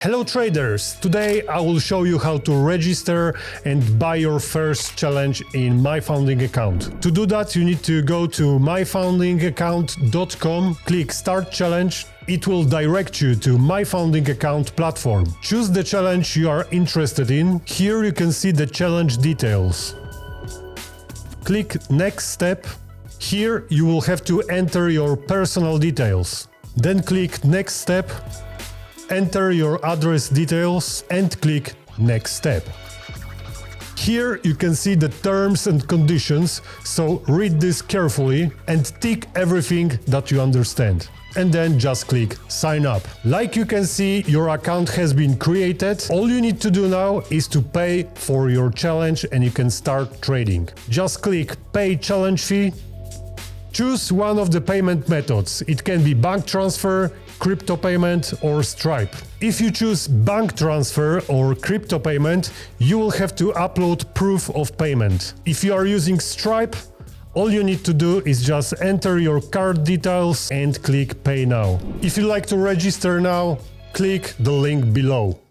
Hello traders! Today I will show you how to register and buy your first challenge in My Founding Account. To do that, you need to go to myfoundingaccount.com, click Start Challenge. It will direct you to My Founding Account platform. Choose the challenge you are interested in. Here you can see the challenge details. Click Next Step. Here you will have to enter your personal details. Then click Next Step. Enter your address details and click Next Step. Here you can see the terms and conditions, so read this carefully and tick everything that you understand. And then just click Sign Up. Like you can see, your account has been created. All you need to do now is to pay for your challenge and you can start trading. Just click Pay Challenge Fee. Choose one of the payment methods. It can be bank transfer, crypto payment or Stripe. If you choose bank transfer or crypto payment, you will have to upload proof of payment. If you are using Stripe, all you need to do is just enter your card details and click Pay Now. If you like to register now, click the link below.